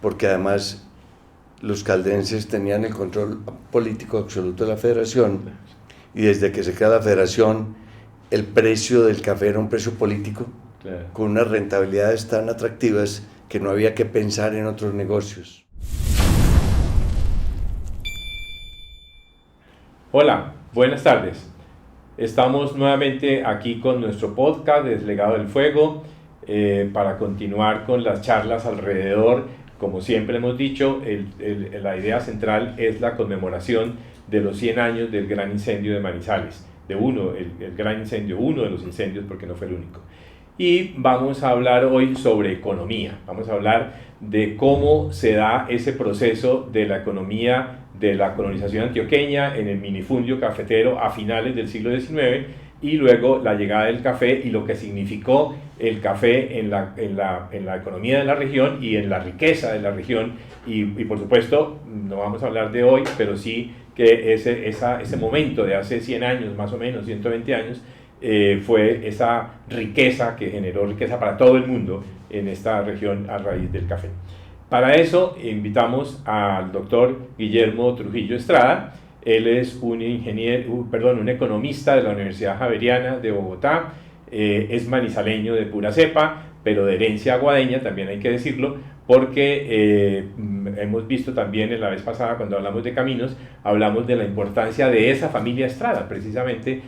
porque además los caldenses tenían el control político absoluto de la federación, y desde que se crea la federación, el precio del café era un precio político, Claro. con unas rentabilidades tan atractivas que no había que pensar en otros negocios. Hola, buenas tardes. Estamos nuevamente aquí con nuestro podcast Deslegado del Fuego para continuar con las charlas alrededor. Como siempre hemos dicho, la idea central es la conmemoración de los 100 años del gran incendio de Manizales, el gran incendio, uno de los incendios, porque no fue el único. Y vamos a hablar hoy sobre economía, vamos a hablar de cómo se da ese proceso de la economía de la colonización antioqueña en el minifundio cafetero a finales del siglo XIX, y luego la llegada del café y lo que significó el café en la economía de la región y en la riqueza de la región. Y por supuesto, no vamos a hablar de hoy, pero sí que ese momento de hace 100 años, más o menos, 120 años, fue esa riqueza que generó riqueza para todo el mundo en esta región a raíz del café. Para eso invitamos al doctor Guillermo Trujillo Estrada. Él es un economista de la Universidad Javeriana de Bogotá, es manizaleño de pura cepa, pero de herencia aguadeña, también hay que decirlo, porque hemos visto también en la vez pasada, cuando hablamos de caminos, hablamos de la importancia de esa familia Estrada, precisamente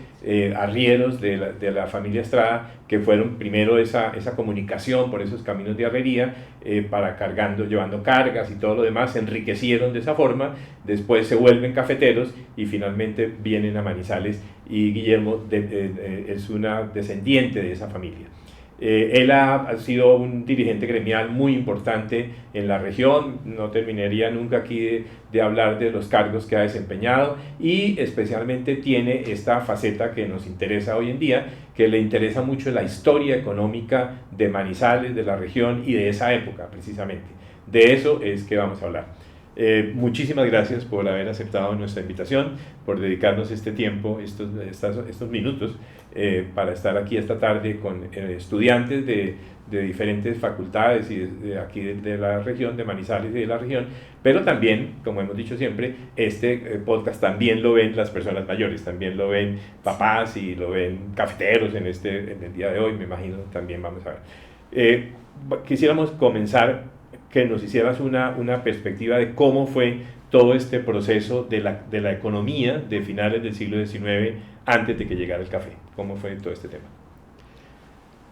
arrieros de la familia Estrada, que fueron primero esa comunicación por esos caminos de herrería, llevando cargas y todo lo demás, se enriquecieron de esa forma, después se vuelven cafeteros y finalmente vienen a Manizales, y Guillermo es una descendiente de esa familia. Él ha sido un dirigente gremial muy importante en la región, no terminaría nunca aquí de hablar de los cargos que ha desempeñado, y especialmente tiene esta faceta que nos interesa hoy en día, que le interesa mucho la historia económica de Manizales, de la región y de esa época precisamente. De eso es que vamos a hablar. Muchísimas gracias por haber aceptado nuestra invitación, por dedicarnos este tiempo, estos minutos, para estar aquí esta tarde con estudiantes de diferentes facultades y aquí de la región, de Manizales y de la región, pero también, como hemos dicho siempre, este podcast también lo ven las personas mayores, también lo ven papás y lo ven cafeteros en el día de hoy, me imagino, también vamos a ver. Quisiéramos comenzar que nos hicieras una perspectiva de cómo fue todo este proceso de la economía de finales del siglo XIX antes de que llegara el café. ¿Cómo fue todo este tema?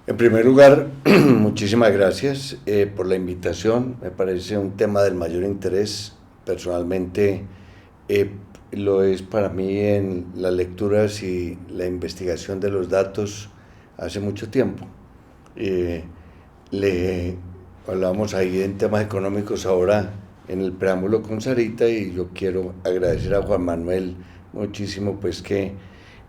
En primer lugar, muchísimas gracias por la invitación. Me parece un tema del mayor interés. Personalmente lo es para mí en las lecturas y la investigación de los datos hace mucho tiempo. Hablábamos ahí en temas económicos ahora en el preámbulo con Sarita, y yo quiero agradecer a Juan Manuel muchísimo, pues que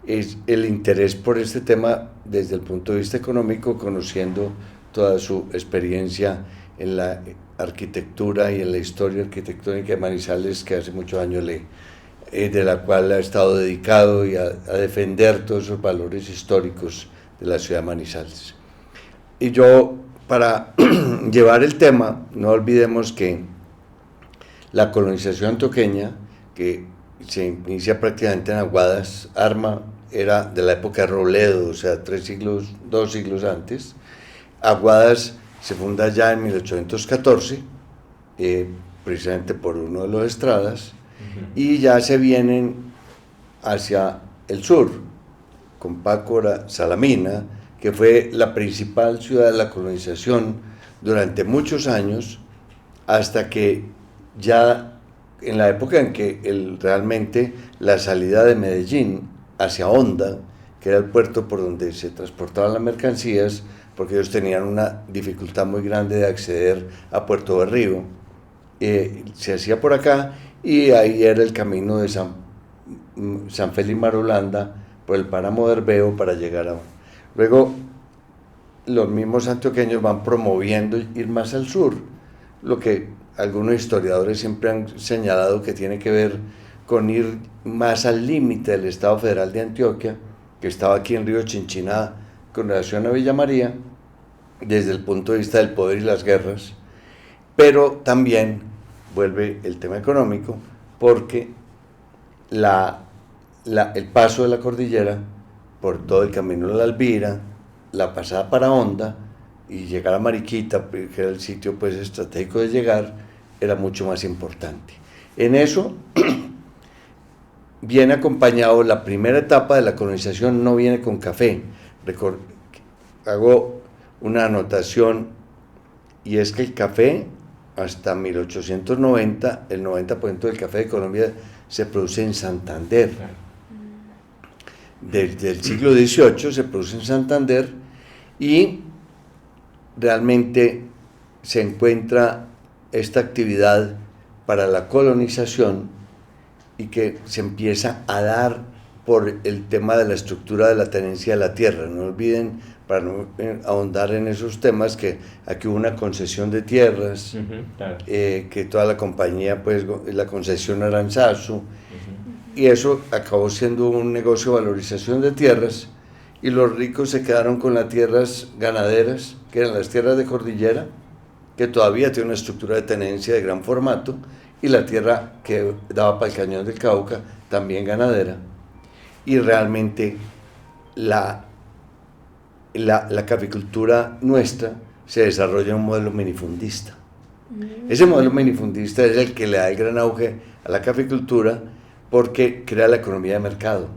es el interés por este tema desde el punto de vista económico, conociendo toda su experiencia en la arquitectura y en la historia arquitectónica de Manizales, que hace muchos años de la cual ha estado dedicado y a defender todos esos valores históricos de la ciudad de Manizales. Y yo, para llevar el tema, no olvidemos que la colonización antioqueña, que se inicia prácticamente en Aguadas, era de la época de Robledo, o sea, 2 siglos antes. Aguadas se funda ya en 1814, precisamente por uno de los Estradas, y ya se vienen hacia el sur, con Pácora, Salamina, que fue la principal ciudad de la colonización durante muchos años, hasta que ya en la época en que realmente la salida de Medellín hacia Honda, que era el puerto por donde se transportaban las mercancías, porque ellos tenían una dificultad muy grande de acceder a Puerto Berrío, se hacía por acá, y ahí era el camino de San Félix Marulanda por el páramo de Herbeo para llegar a... Luego, los mismos antioqueños van promoviendo ir más al sur, lo que algunos historiadores siempre han señalado que tiene que ver con ir más al límite del Estado Federal de Antioquia, que estaba aquí en Río Chinchiná con relación a Villa María, desde el punto de vista del poder y las guerras, pero también vuelve el tema económico, porque el paso de la cordillera por todo el camino de la Alvira, la pasada para Honda y llegar a Mariquita, que era el sitio pues estratégico de llegar, era mucho más importante. En eso viene acompañado, la primera etapa de la colonización no viene con café. Hago una anotación, y es que el café, hasta 1890, el 90% del café de Colombia se produce en Santander. Desde el siglo XVIII se produce en Santander, y realmente se encuentra esta actividad para la colonización, y que se empieza a dar por el tema de la estructura de la tenencia de la tierra. No olviden, para no ahondar en esos temas, que aquí hubo una concesión de tierras, claro. Que toda la compañía, pues la concesión Aranzazu, y eso acabó siendo un negocio de valorización de tierras, y los ricos se quedaron con las tierras ganaderas, que eran las tierras de cordillera, que todavía tiene una estructura de tenencia de gran formato, y la tierra que daba para el Cañón del Cauca, también ganadera. Y realmente la caficultura nuestra se desarrolla en un modelo minifundista. Ese modelo minifundista es el que le da el gran auge a la caficultura, porque crea la economía de mercado,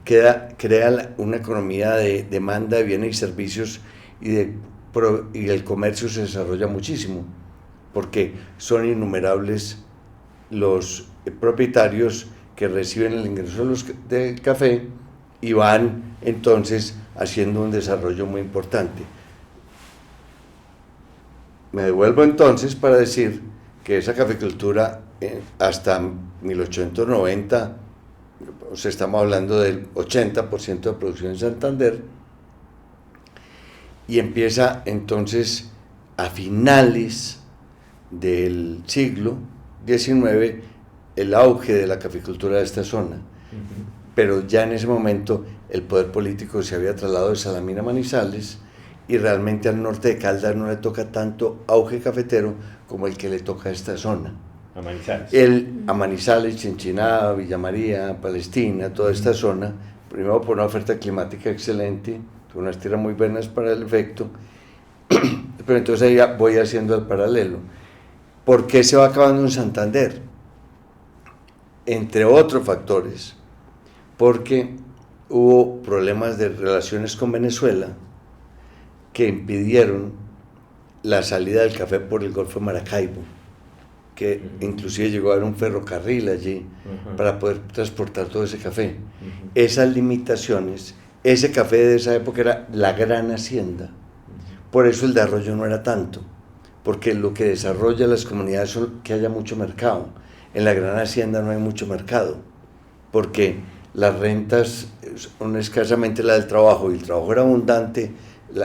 crea una economía de demanda de bienes y servicios, y el comercio se desarrolla muchísimo, porque son innumerables los propietarios que reciben el ingreso del café, y van entonces haciendo un desarrollo muy importante. Me devuelvo entonces para decir que esa caficultura hasta 1890, o sea, estamos hablando del 80% de producción en Santander, y empieza entonces a finales del siglo XIX el auge de la caficultura de esta zona. Pero ya en ese momento el poder político se había trasladado de Salamina a Manizales, y realmente al norte de Caldas no le toca tanto auge cafetero como el que le toca a esta zona. A Manizales. A Manizales, Chinchiná, Villa María, Palestina, toda esta zona, primero por una oferta climática excelente, con unas tierras muy buenas para el efecto, pero entonces ahí voy haciendo el paralelo. ¿Por qué se va acabando en Santander? Entre otros factores, porque hubo problemas de relaciones con Venezuela que impidieron la salida del café por el Golfo de Maracaibo, que inclusive llegó a haber un ferrocarril allí para poder transportar todo ese café. Esas limitaciones, ese café de esa época era la gran hacienda, por eso el desarrollo no era tanto, porque lo que desarrolla las comunidades es que haya mucho mercado. En la gran hacienda no hay mucho mercado, porque las rentas son escasamente la del trabajo, y el trabajo era abundante,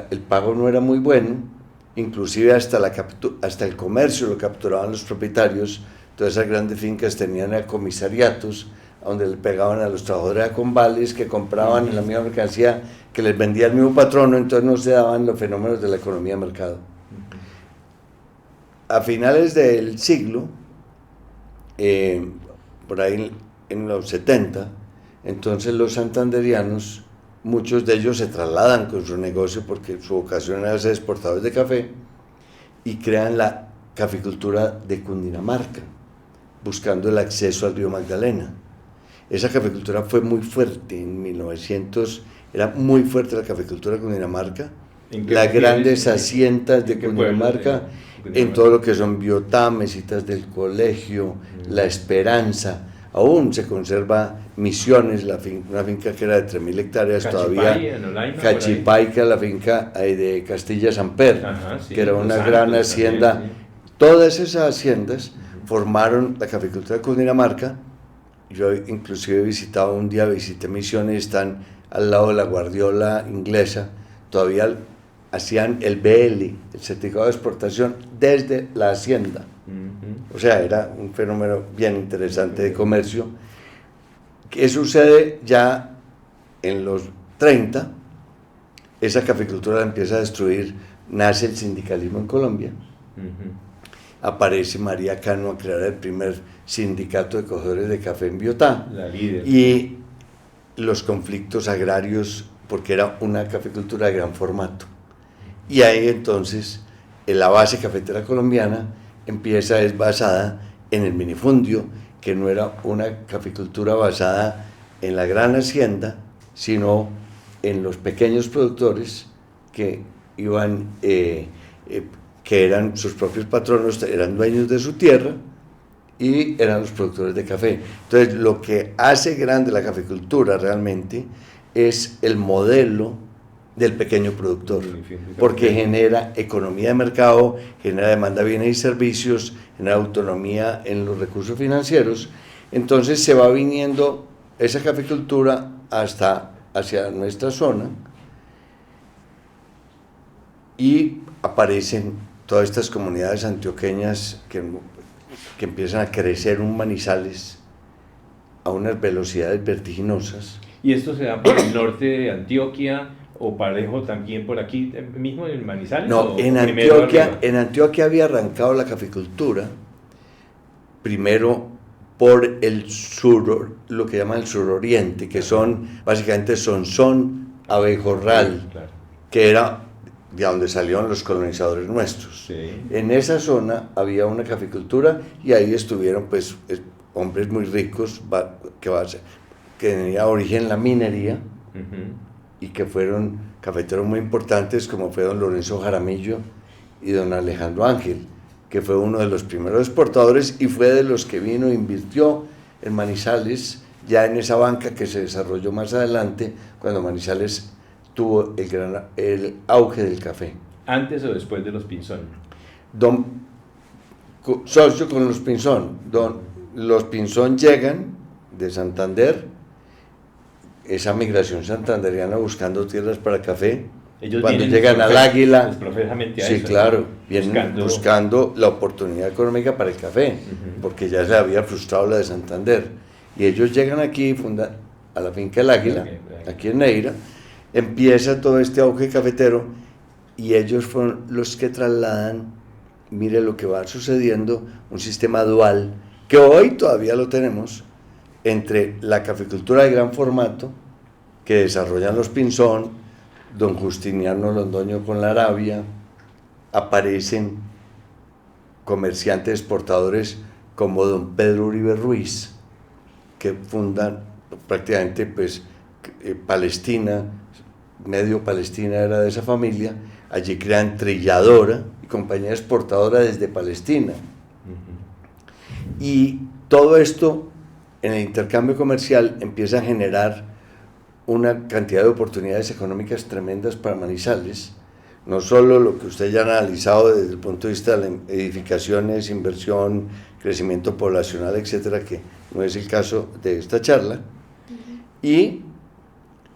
el pago no era muy bueno, inclusive hasta el comercio lo capturaban los propietarios. Todas esas grandes fincas tenían comisariatos donde le pegaban a los trabajadores a convales que compraban en la misma mercancía que les vendía el mismo patrono, entonces no se daban los fenómenos de la economía de mercado. A finales del siglo, por ahí en los 70, entonces los santanderianos, muchos de ellos se trasladan con su negocio, porque su vocación era ser exportadores de café, y crean la caficultura de Cundinamarca, buscando el acceso al río Magdalena. Esa caficultura fue muy fuerte en 1900, era muy fuerte la caficultura de Cundinamarca, las grandes haciendas de Cundinamarca, en todo lo que son Biotá, Mesitas del Colegio, La Esperanza. Aún se conserva Misiones, una finca que era de 3.000 hectáreas todavía, Cachipay, la finca de Castilla Samper, sí, que era una gran hacienda. También, sí. Todas esas haciendas formaron la caficultura de Cundinamarca. Yo inclusive visité Misiones, están al lado de la Guardiola inglesa, todavía hacían el BL, el certificado de exportación, desde la hacienda. O sea, era un fenómeno bien interesante de comercio. ¿Qué sucede ya en los 30? Esa caficultura la empieza a destruir, nace el sindicalismo en Colombia, aparece María Cano a crear el primer sindicato de cogedores de café en Biotá. La líder. Y los conflictos agrarios, porque era una caficultura de gran formato. Y ahí entonces la base cafetera colombiana es basada en el minifundio, que no era una caficultura basada en la gran hacienda, sino en los pequeños productores que iban, que eran sus propios patronos, eran dueños de su tierra y eran los productores de café. Entonces, lo que hace grande la caficultura realmente es el modelo del pequeño productor, porque genera economía de mercado, genera demanda de bienes y servicios, genera autonomía en los recursos financieros. Entonces se va viniendo esa caficultura hacia nuestra zona y aparecen todas estas comunidades antioqueñas que empiezan a crecer un Manizales a unas velocidades vertiginosas. ¿Y esto se da por el norte de Antioquia o parejo también por aquí mismo en Manizales? No, en Antioquia había arrancado la caficultura primero por el sur, lo que llaman el suroriente, que son básicamente Sonsón, Abejorral, claro, que era de donde salieron los colonizadores nuestros. sí. En esa zona había una caficultura y ahí estuvieron pues hombres muy ricos que tenía origen en la minería. Uh-huh. Y que fueron cafeteros muy importantes, como fue don Lorenzo Jaramillo y don Alejandro Ángel, que fue uno de los primeros exportadores y fue de los que vino e invirtió en Manizales, ya en esa banca que se desarrolló más adelante, cuando Manizales tuvo el auge del café. ¿Antes o después de los Pinzón? Socio con los Pinzón. Los Pinzón llegan de Santander, esa migración santanderiana buscando tierras para café. Ellos cuando llegan al Águila, pues profesamente a sí, eso, claro, vienen buscando la oportunidad económica para el café, uh-huh, porque ya se había frustrado la de Santander. Y ellos llegan aquí, fundan a la finca El Águila, aquí en Neira, empieza todo este auge cafetero y ellos fueron los que trasladan, mire lo que va sucediendo, un sistema dual, que hoy todavía lo tenemos, entre la caficultura de gran formato, que desarrollan los Pinzón, don Justiniano Londoño con la Arabia, aparecen comerciantes exportadores como don Pedro Uribe Ruiz, que fundan prácticamente pues Palestina, medio Palestina era de esa familia, allí crean Trilladora y compañía exportadora desde Palestina. Uh-huh. Y todo esto en el intercambio comercial empieza a generar una cantidad de oportunidades económicas tremendas para Manizales, no solo lo que usted ya ha analizado desde el punto de vista de edificaciones, inversión, crecimiento poblacional, etcétera, que no es el caso de esta charla, y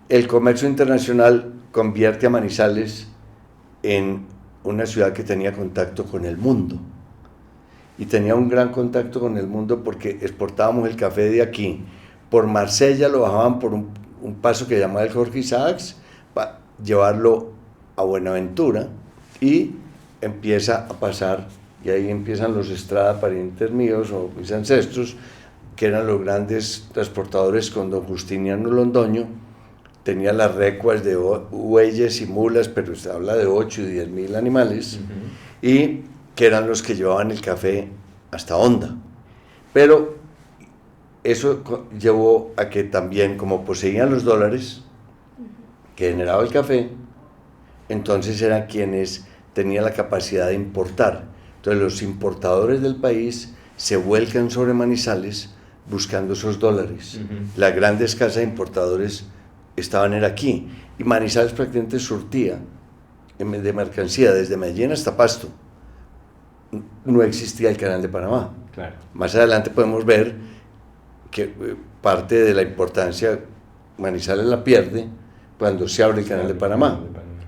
el comercio internacional convierte a Manizales en una ciudad que tenía contacto con el mundo. Y tenía un gran contacto con el mundo porque exportábamos el café de aquí. Por Marsella lo bajaban por un paso que llamaba el Jorge Isaacs, para llevarlo a Buenaventura, y empieza a pasar, y ahí empiezan los Estrada, parientes míos o mis ancestros, que eran los grandes transportadores con don Justiniano Londoño. Tenía las recuas de bueyes y mulas, pero se habla de 8 y 10 mil animales, uh-huh, y que eran los que llevaban el café hasta Honda. Pero eso llevó a que también, como poseían los dólares que generaba el café, entonces eran quienes tenían la capacidad de importar. Entonces los importadores del país se vuelcan sobre Manizales buscando esos dólares. Uh-huh. Las grandes casas de importadores estaban aquí, y Manizales prácticamente surtía de mercancía desde Medellín hasta Pasto. No existía el Canal de Panamá. Claro. Más adelante podemos ver que parte de la importancia Manizales la pierde cuando se abre el Canal de Panamá,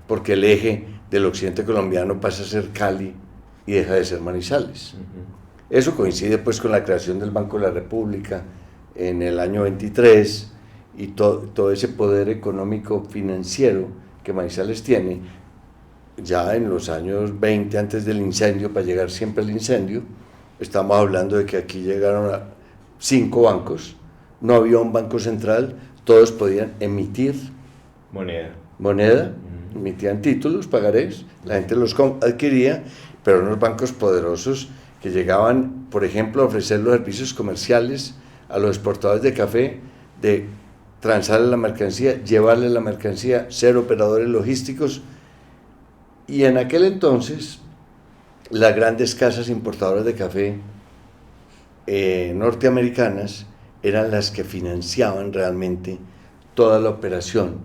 porque el eje del occidente colombiano pasa a ser Cali y deja de ser Manizales. Uh-huh. Eso coincide pues con la creación del Banco de la República en el año 23 y todo ese poder económico financiero que Manizales tiene ya en los años 20, antes del incendio, para llegar siempre al incendio, estamos hablando de que aquí llegaron a 5 bancos, no había un banco central, todos podían emitir moneda, emitían títulos, pagarés, la gente los adquiría, pero unos bancos poderosos que llegaban, por ejemplo, a ofrecer los servicios comerciales a los exportadores de café, de transarle la mercancía, llevarle la mercancía, ser operadores logísticos. Y en aquel entonces, las grandes casas importadoras de café norteamericanas eran las que financiaban realmente toda la operación,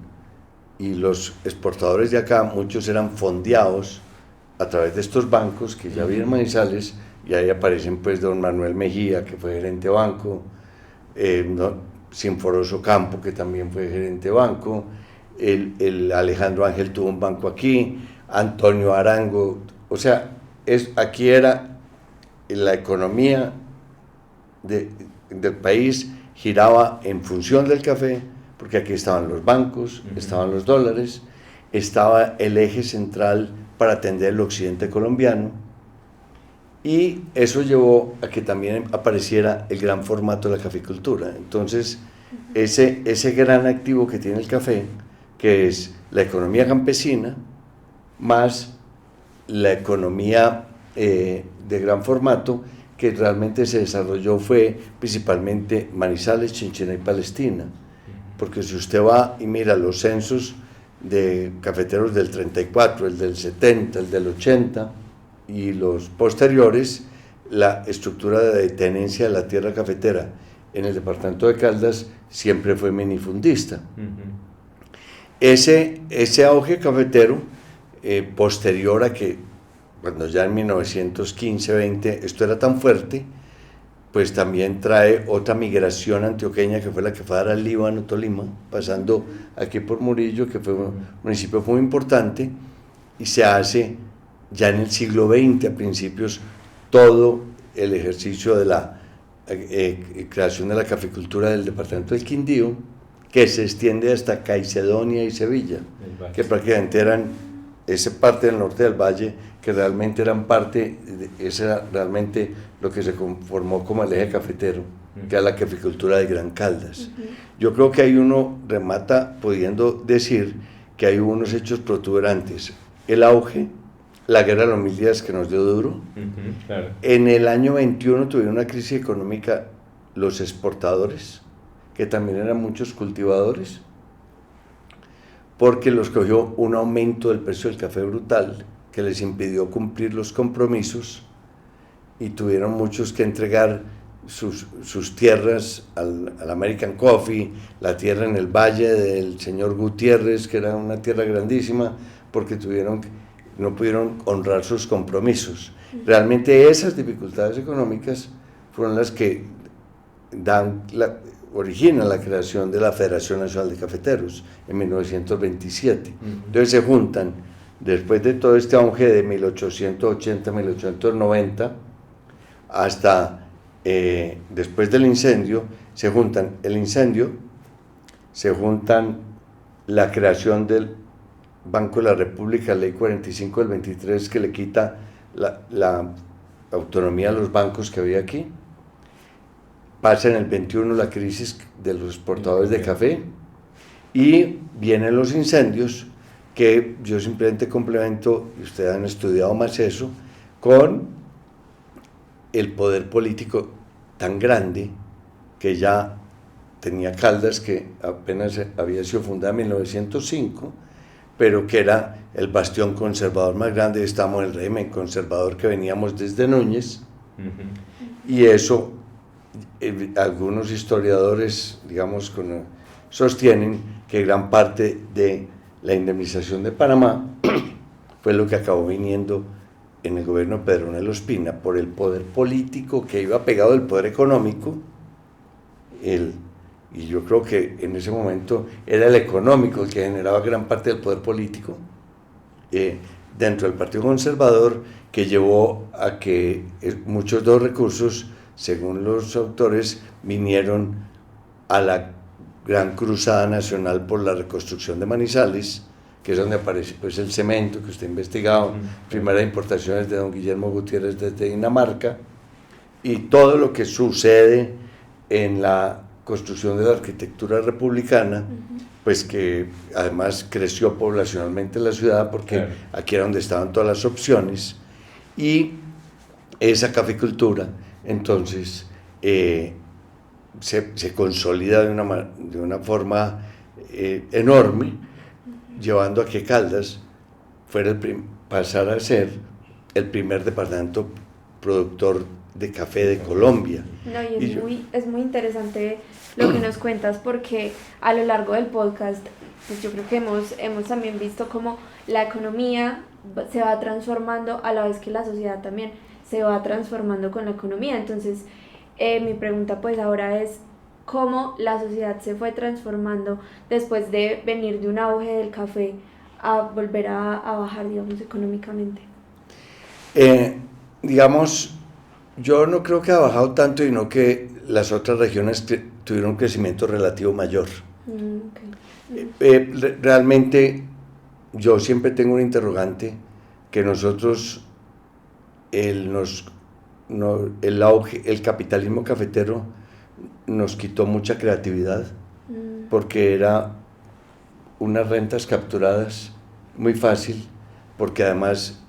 y los exportadores de acá, muchos eran fondeados a través de estos bancos que ya había en Manizales, y ahí aparecen pues don Manuel Mejía, que fue gerente de banco, Sinforoso Campo, que también fue gerente de banco, el Alejandro Ángel tuvo un banco aquí, Antonio Arango, o sea, aquí era la economía del país, giraba en función del café, porque aquí estaban los bancos, estaban los dólares, estaba el eje central para atender el occidente colombiano, y eso llevó a que también apareciera el gran formato de la caficultura. Entonces, ese gran activo que tiene el café, que es la economía campesina, más la economía de gran formato, que realmente se desarrolló fue principalmente Manizales, Chinchiná y Palestina, porque si usted va y mira los censos de cafeteros del 34, el del 70, el del 80 y los posteriores, la estructura de tenencia de la tierra cafetera en el departamento de Caldas siempre fue minifundista. Ese auge cafetero, posterior a que, cuando ya en 1915-20 esto era tan fuerte, pues también trae otra migración antioqueña, que fue la que fue a dar al Líbano, Tolima, pasando aquí por Murillo, que fue un municipio muy importante, y se hace ya en el siglo XX, a principios, todo el ejercicio de la creación de la caficultura del departamento del Quindío, que se extiende hasta Caicedonia y Sevilla, que prácticamente eran esa parte del norte del valle, que realmente eran parte, ese era realmente lo que se conformó como el eje cafetero, que era la caficultura de Gran Caldas. Yo creo que ahí uno remata pudiendo decir que hay unos hechos protuberantes: el auge, la guerra de los 1000 días, que nos dio duro. Claro. En el año 21 tuvieron una crisis económica los exportadores, que también eran muchos cultivadores, porque los cogió un aumento del precio del café brutal, que les impidió cumplir los compromisos, y tuvieron muchos que entregar sus tierras al American Coffee, la tierra en el valle del señor Gutiérrez, que era una tierra grandísima, porque no pudieron honrar sus compromisos. Realmente esas dificultades económicas fueron las que originan la creación de la Federación Nacional de Cafeteros en 1927. Entonces se juntan, después de todo este auge de 1880-1890, hasta después del incendio, se juntan la creación del Banco de la República, Ley 45 del 23, que le quita la autonomía a los bancos que había aquí. Pasa en el 21 la crisis de los exportadores de café, y vienen los incendios, que yo simplemente complemento, y ustedes han estudiado más eso, con el poder político tan grande que ya tenía Caldas, que apenas había sido fundada en 1905, pero que era el bastión conservador más grande. Estamos en el régimen conservador que veníamos desde Núñez, y eso algunos historiadores, digamos, sostienen que gran parte de la indemnización de Panamá fue lo que acabó viniendo en el gobierno de Pedro Nel Ospina, por el poder político que iba pegado al poder económico. Y yo creo que en ese momento era el económico el que generaba gran parte del poder político dentro del Partido Conservador, que llevó a que muchos de los recursos, según los autores, vinieron a la gran cruzada nacional por la reconstrucción de Manizales, que es donde aparece pues el cemento que usted ha investigado, primeras importaciones de don Guillermo Gutiérrez desde Dinamarca, y todo lo que sucede en la construcción de la arquitectura republicana, pues que además creció poblacionalmente la ciudad, porque aquí era donde estaban todas las opciones, y esa caficultura entonces se consolida de una forma enorme, llevando a que Caldas pasara a ser el primer departamento productor de café de Colombia. No, es muy interesante lo que nos cuentas, porque a lo largo del podcast, pues yo creo que hemos también visto cómo la economía se va transformando a la vez que la sociedad también se va transformando con la economía. Entonces, mi pregunta pues ahora es, ¿cómo la sociedad se fue transformando después de venir de un auge del café a volver a bajar, digamos, económicamente? Digamos, yo no creo que ha bajado tanto, sino que las otras regiones tuvieron un crecimiento relativo mayor. Okay. Realmente, yo siempre tengo un interrogante, que nosotros, el capitalismo cafetero nos quitó mucha creatividad, porque era unas rentas capturadas muy fácil, porque además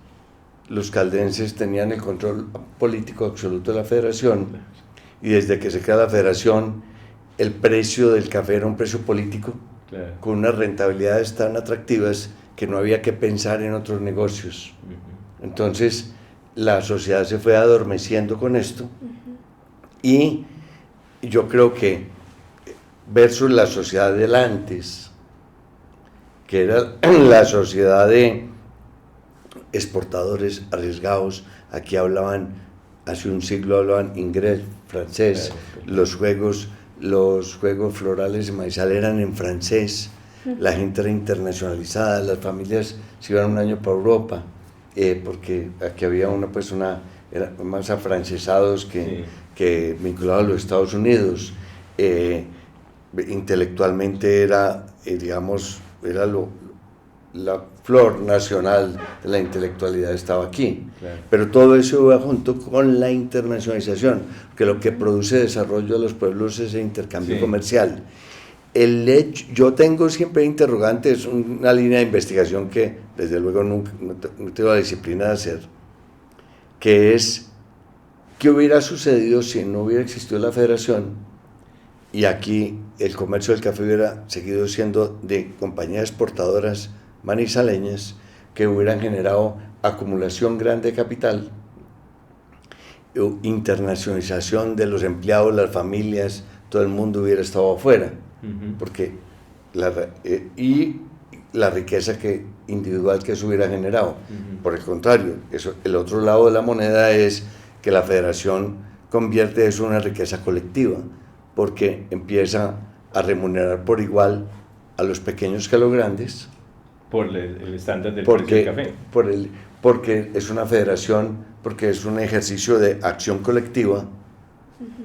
los caldenses tenían el control político absoluto de la federación, y desde que se crea la federación el precio del café era un precio político, claro, con unas rentabilidades tan atractivas que no había que pensar en otros negocios. Entonces la sociedad se fue adormeciendo con esto, y yo creo que versus la sociedad del antes, que era la sociedad de exportadores arriesgados, aquí hace un siglo hablaban inglés, francés, los juegos florales de Maizal eran en francés, la gente era internacionalizada, las familias se iban un año para Europa, porque aquí había eran más afrancesados que vinculados a los Estados Unidos. Intelectualmente era la flor nacional de la intelectualidad estaba aquí, claro, pero todo eso va junto con la internacionalización, que lo que produce desarrollo de los pueblos es el intercambio comercial. Yo tengo siempre interrogantes, una línea de investigación que desde luego no tengo la disciplina de hacer, que es ¿qué hubiera sucedido si no hubiera existido la federación y aquí el comercio del café hubiera seguido siendo de compañías exportadoras manizaleñas que hubieran generado acumulación grande de capital, internacionalización de los empleados, las familias, todo el mundo hubiera estado afuera, porque la riqueza individual que eso hubiera generado. Por el contrario, el otro lado de la moneda es que la federación convierte eso en una riqueza colectiva, porque empieza a remunerar por igual a los pequeños que a los grandes, por el estándar del precio del café. Porque es una federación, porque es un ejercicio de acción colectiva,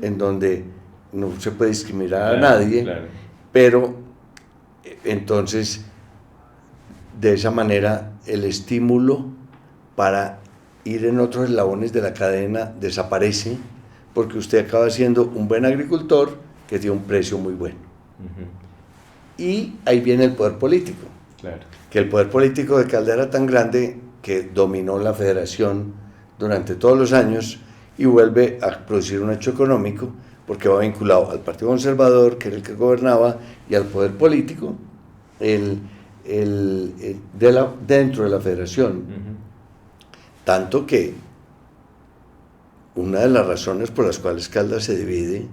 en donde no se puede discriminar a nadie, claro, pero entonces de esa manera el estímulo para ir en otros eslabones de la cadena desaparece, porque usted acaba siendo un buen agricultor que tiene un precio muy bueno. Y ahí viene el poder político. Claro. Que el poder político de Caldas era tan grande que dominó la federación durante todos los años y vuelve a producir un hecho económico, porque va vinculado al Partido Conservador, que era el que gobernaba, y al poder político dentro de la federación. Tanto que una de las razones por las cuales Caldas se divide,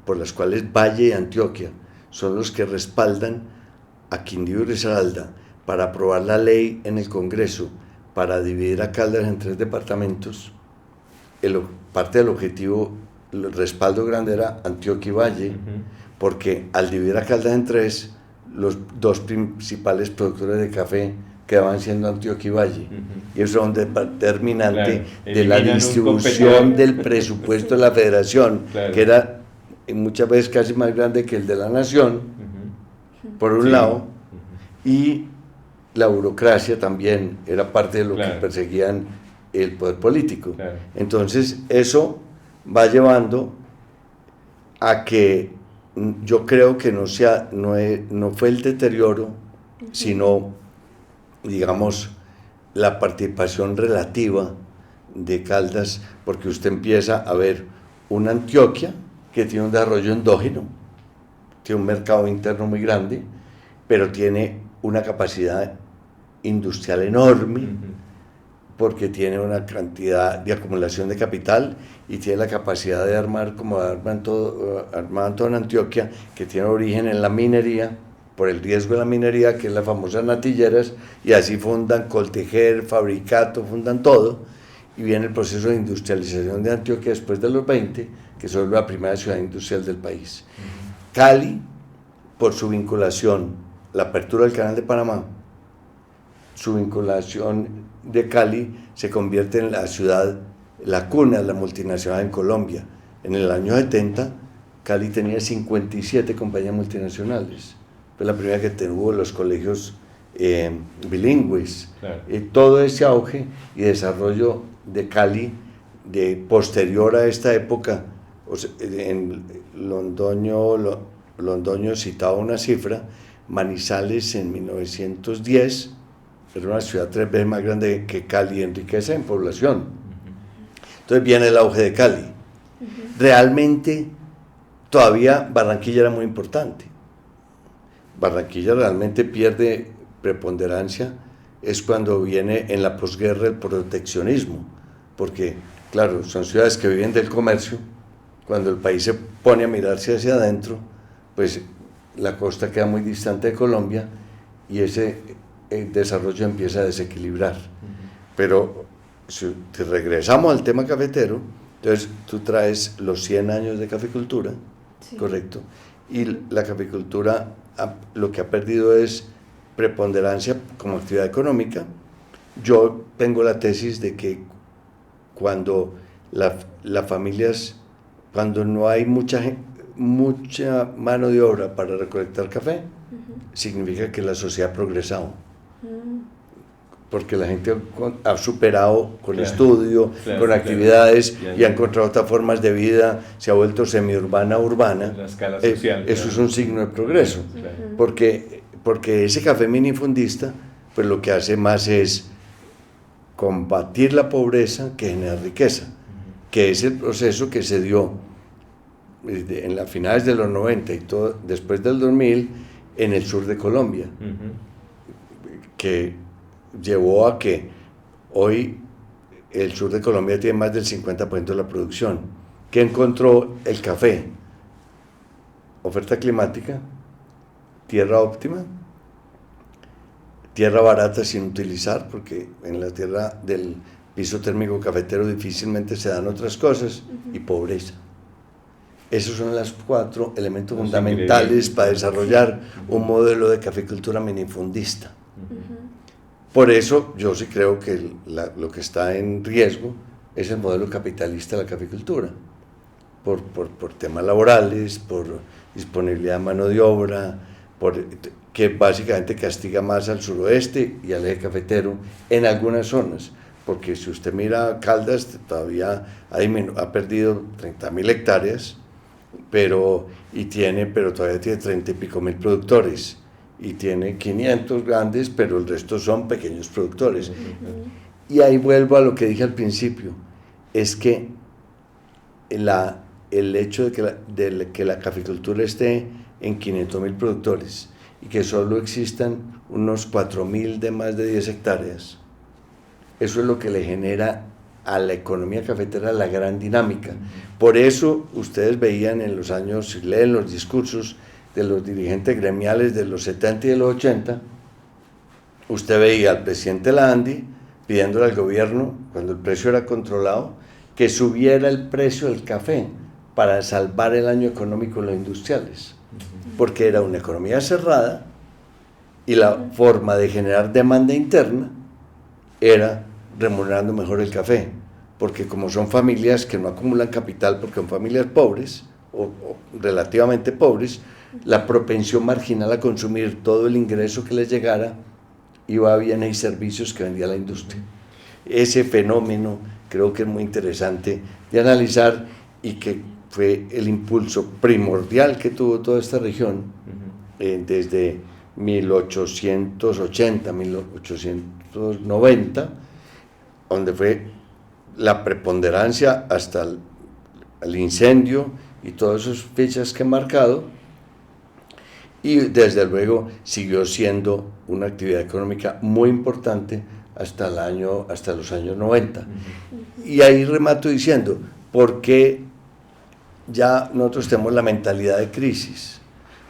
por las cuales Valle y Antioquia son los que respaldan a Quindío y Risaralda para aprobar la ley en el Congreso para dividir a Caldas en 3 departamentos, parte del objetivo, el respaldo grande era Antioquia y Valle, porque al dividir a Caldas en 3, los 2 principales productores de café quedaban siendo Antioquia y Valle, y eso es un determinante de la distribución del presupuesto de la federación, que era muchas veces casi más grande que el de la nación, por un lado, y la burocracia también era parte de lo claro. que perseguían el poder político. Claro. Entonces eso va llevando a que yo creo que no fue el deterioro, sino, digamos, la participación relativa de Caldas, porque usted empieza a ver una Antioquia que tiene un desarrollo endógeno, tiene un mercado interno muy grande, pero tiene una capacidad industrial enorme, porque tiene una cantidad de acumulación de capital y tiene la capacidad de armar, como arman todo en Antioquia, que tiene origen en la minería, por el riesgo de la minería, que es las famosas natilleras, y así fundan Coltejer, Fabricato, fundan todo, y viene el proceso de industrialización de Antioquia después de los 20, que se vuelve la primera ciudad industrial del país. Cali, por su vinculación, la apertura del Canal de Panamá, su vinculación de Cali se convierte en la ciudad, la cuna de la multinacional en Colombia. En el año 70, Cali tenía 57 compañías multinacionales. Fue la primera que tuvo los colegios bilingües. Claro. Todo ese auge y desarrollo de Cali, posterior a esta época, en Londoño citaba una cifra, Manizales en 1910 era una ciudad 3 veces más grande que Cali en riqueza en población. Entonces viene el auge de Cali. Realmente todavía Barranquilla era muy importante. Barranquilla realmente pierde preponderancia es cuando viene en la posguerra el proteccionismo, porque claro, son ciudades que viven del comercio. Cuando el país se pone a mirarse hacia adentro, pues la costa queda muy distante de Colombia y ese desarrollo empieza a desequilibrar. Pero si regresamos al tema cafetero, entonces tú traes los 100 años de caficultura, sí, correcto, y la caficultura lo que ha perdido es preponderancia como actividad económica. Yo tengo la tesis de que cuando las familias, cuando no hay mucha mano de obra para recolectar café, significa que la sociedad ha progresado. Porque la gente ha superado con estudio, con actividades, y ha encontrado otras formas de vida, se ha vuelto semiurbana, urbana. La escala social. Eso es un signo de progreso, porque ese café minifundista, pues lo que hace más es combatir la pobreza que genera riqueza, que es el proceso que se dio en las finales de los 90 y todo, después del 2000 en el sur de Colombia, que llevó a que hoy el sur de Colombia tiene más del 50% de la producción. ¿Qué encontró el café? Oferta climática, tierra óptima, tierra barata sin utilizar, porque en la tierra del piso térmico cafetero difícilmente se dan otras cosas, y pobreza. Esos son los 4 elementos fundamentales para desarrollar un modelo de caficultura minifundista. Por eso yo sí creo que lo que está en riesgo es el modelo capitalista de la caficultura, por temas laborales, por disponibilidad de mano de obra, que básicamente castiga más al suroeste y al eje cafetero en algunas zonas, porque si usted mira Caldas todavía ha perdido 30.000 hectáreas, pero todavía tiene 30 y pico mil productores, y tiene 500 grandes, pero el resto son pequeños productores. Y ahí vuelvo a lo que dije al principio, es que el hecho de que la caficultura esté en 500.000 productores y que solo existan unos 4.000 de más de 10 hectáreas, eso es lo que le genera a la economía cafetera la gran dinámica. Por eso ustedes veían en los años, si leen los discursos de los dirigentes gremiales de los 70 y de los 80, usted veía al presidente Landi pidiéndole al gobierno, cuando el precio era controlado, que subiera el precio del café para salvar el año económico de los industriales, porque era una economía cerrada y la forma de generar demanda interna era remunerando mejor el café, porque como son familias que no acumulan capital, porque son familias pobres o relativamente pobres, la propensión marginal a consumir todo el ingreso que les llegara iba a bienes y servicios que vendía la industria. Ese fenómeno creo que es muy interesante de analizar y que fue el impulso primordial que tuvo toda esta región desde 1880, 1890, donde fue la preponderancia hasta el incendio y todas esas fechas que he marcado, y desde luego siguió siendo una actividad económica muy importante hasta los años 90. Y ahí remato diciendo, ¿por qué ya nosotros tenemos la mentalidad de crisis?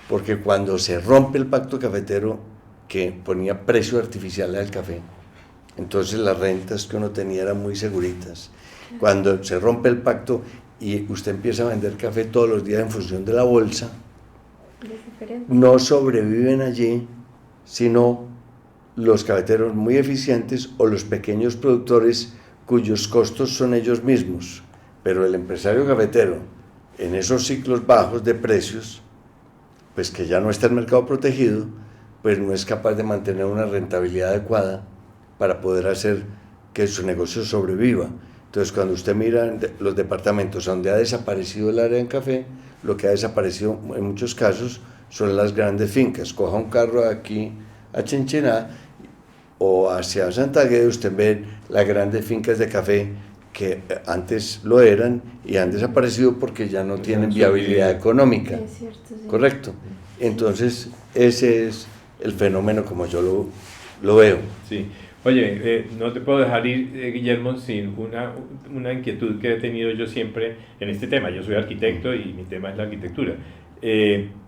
Porque cuando se rompe el pacto cafetero que ponía precio artificial al café, entonces las rentas que uno tenía eran muy seguritas. Cuando se rompe el pacto y usted empieza a vender café todos los días en función de la bolsa, no sobreviven allí sino los cafeteros muy eficientes o los pequeños productores cuyos costos son ellos mismos. Pero el empresario cafetero, en esos ciclos bajos de precios, pues que ya no está el mercado protegido, pues no es capaz de mantener una rentabilidad adecuada para poder hacer que su negocio sobreviva. Entonces, cuando usted mira los departamentos donde ha desaparecido el área en café, lo que ha desaparecido en muchos casos son las grandes fincas. Coja un carro aquí a Chinchiná o hacia Santagueda, usted ve las grandes fincas de café que antes lo eran y han desaparecido porque ya no tienen viabilidad económica. Es cierto, sí. ¿Correcto? Entonces, ese es el fenómeno como yo lo veo. Sí. Oye, no te puedo dejar ir, Guillermo, sin una inquietud que he tenido yo siempre en este tema. Yo soy arquitecto y mi tema es la arquitectura.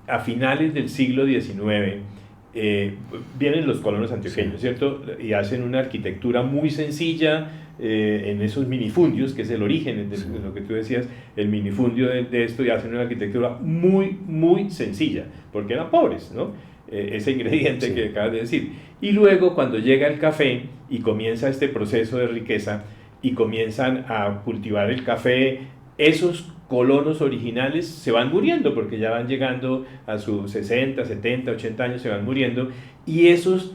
A finales del siglo XIX vienen los colonos antioqueños, ¿cierto? Y hacen una arquitectura muy sencilla en esos minifundios, que es el origen de lo que tú decías, el minifundio de esto, y hacen una arquitectura muy, muy sencilla, porque eran pobres, ¿no? Ese ingrediente que acabas de decir. Y luego cuando llega el café y comienza este proceso de riqueza y comienzan a cultivar el café, esos colonos originales se van muriendo porque ya van llegando a sus 60, 70, 80 años, se van muriendo, y esos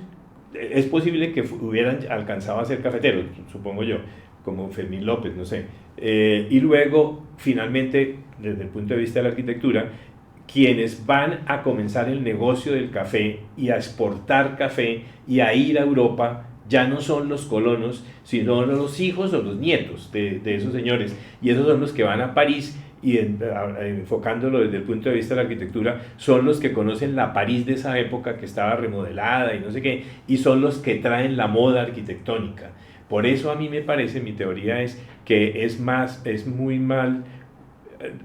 es posible que hubieran alcanzado a ser cafeteros, supongo yo, como Fermín López, no sé. Y luego, finalmente, desde el punto de vista de la arquitectura, quienes van a comenzar el negocio del café y a exportar café y a ir a Europa ya no son los colonos, sino los hijos o los nietos de esos señores. Y esos son los que van a París y enfocándolo desde el punto de vista de la arquitectura, son los que conocen la París de esa época que estaba remodelada y no sé qué, y son los que traen la moda arquitectónica. Por eso a mí me parece, mi teoría es que es muy mal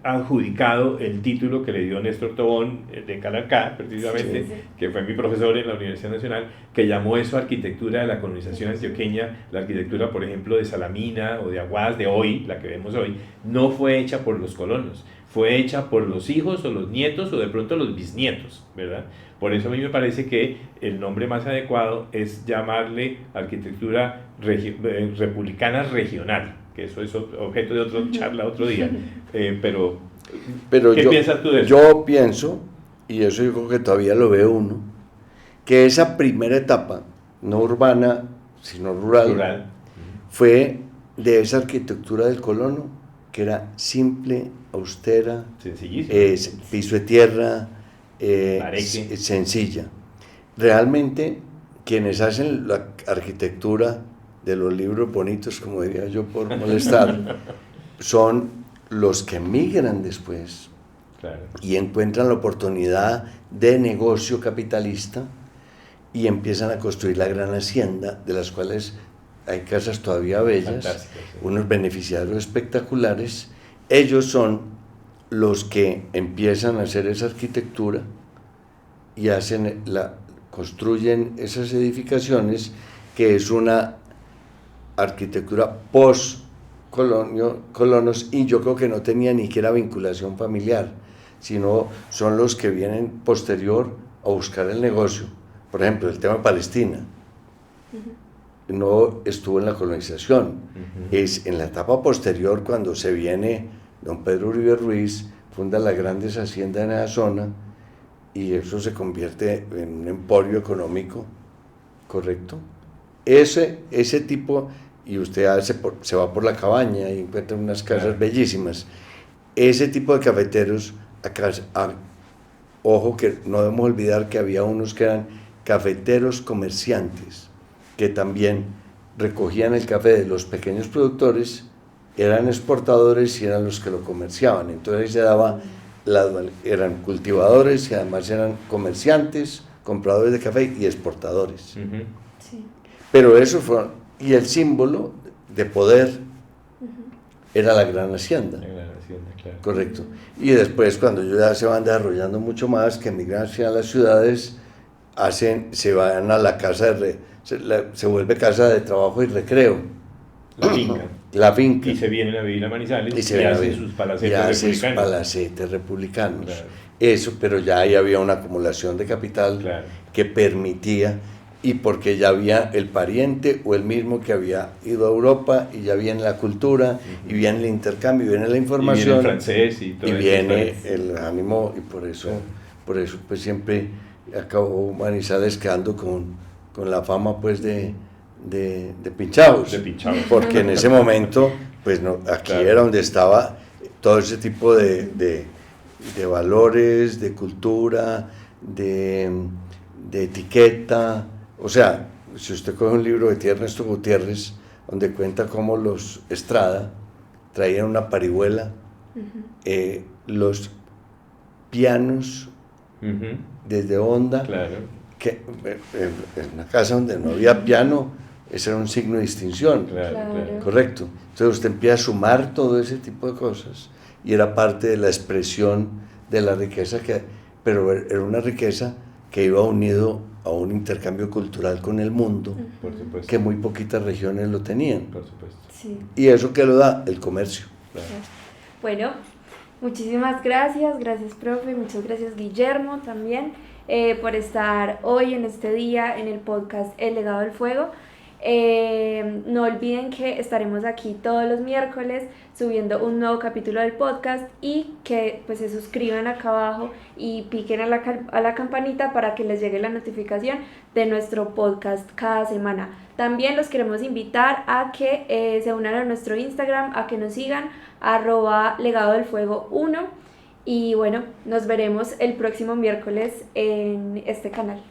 adjudicado el título que le dio Néstor Tobón de Calarcá, precisamente, que fue mi profesor en la Universidad Nacional, que llamó eso arquitectura de la colonización antioqueña. La arquitectura, por ejemplo, de Salamina o de Aguadas de hoy, la que vemos hoy, no fue hecha por los colonos, fue hecha por los hijos o los nietos o de pronto los bisnietos, ¿verdad? Por eso a mí me parece que el nombre más adecuado es llamarle arquitectura republicana regional, que eso es objeto de otra charla otro día. Pero ¿qué piensas tú de eso? Yo pienso, y eso yo creo que todavía lo ve uno, que esa primera etapa, no urbana, sino rural. Fue de esa arquitectura del colono, que era simple, austera, piso de tierra, sencilla. Realmente, quienes hacen la arquitectura de los libros bonitos, como diría yo por molestar, son los que migran después, claro, y encuentran la oportunidad de negocio capitalista y empiezan a construir la gran hacienda, de las cuales hay casas todavía bellas, unos beneficiarios espectaculares. Ellos son los que empiezan a hacer esa arquitectura y construyen esas edificaciones, que es una arquitectura post-colonos, y yo creo que no tenía ni siquiera vinculación familiar, sino son los que vienen posterior a buscar el negocio. Por ejemplo, el tema de Palestina no estuvo en la colonización, es en la etapa posterior cuando se viene don Pedro Uribe Ruiz, funda las grandes haciendas en esa zona, y eso se convierte en un emporio económico correcto. Ese tipo, y usted se va por la cabaña y encuentra unas casas bellísimas. Ese tipo de cafeteros, ojo que no debemos olvidar que había unos que eran cafeteros comerciantes, que también recogían el café de los pequeños productores, eran exportadores y eran los que lo comerciaban. Entonces ahí se daba, eran cultivadores y además eran comerciantes, compradores de café y exportadores. Uh-huh. Sí. Pero eso fue, y el símbolo de poder era la gran hacienda. La gran hacienda, claro. Correcto. Y después, cuando ya se van desarrollando mucho más, que emigran hacia las ciudades, se van a la casa se vuelve casa de trabajo y recreo. La finca. La finca. Y se vienen a vivir a Manizales y hacen hacen sus palacetes republicanos. Claro. Eso, pero ya ahí había una acumulación de capital Claro. que permitía, y porque ya había el pariente o el mismo que había ido a Europa y ya viene la cultura, y viene el intercambio, y viene la información, y viene el francés y todo y eso, viene pues. el ánimo, y por eso pues siempre acabó Manizales quedando con la fama pues de pinchados, De pinchados. porque en ese momento pues no, aquí Claro. era donde estaba todo ese tipo de valores, de cultura, de etiqueta. O sea, si usted coge un libro de Ernesto Gutiérrez, donde cuenta cómo los Estrada traían una parihuela, los pianos desde Honda, Claro. que en una casa donde no había piano, ese era un signo de distinción. Claro. Correcto. Entonces usted empieza a sumar todo ese tipo de cosas, y era parte de la expresión de la riqueza, pero era una riqueza que iba unido a un intercambio cultural con el mundo, Por supuesto. que muy poquitas regiones lo tenían. Por supuesto. Sí. Y eso que lo da el comercio. Claro. Bueno, muchísimas gracias, profe, muchas gracias Guillermo también por estar hoy en este día en el podcast El Legado del Fuego. No olviden que estaremos aquí todos los miércoles subiendo un nuevo capítulo del podcast, y que pues se suscriban acá abajo y piquen a la campanita para que les llegue la notificación de nuestro podcast cada semana. También los queremos invitar a que se unan a nuestro Instagram, a que nos sigan @legadodelfuego1, y bueno, nos veremos el próximo miércoles en este canal.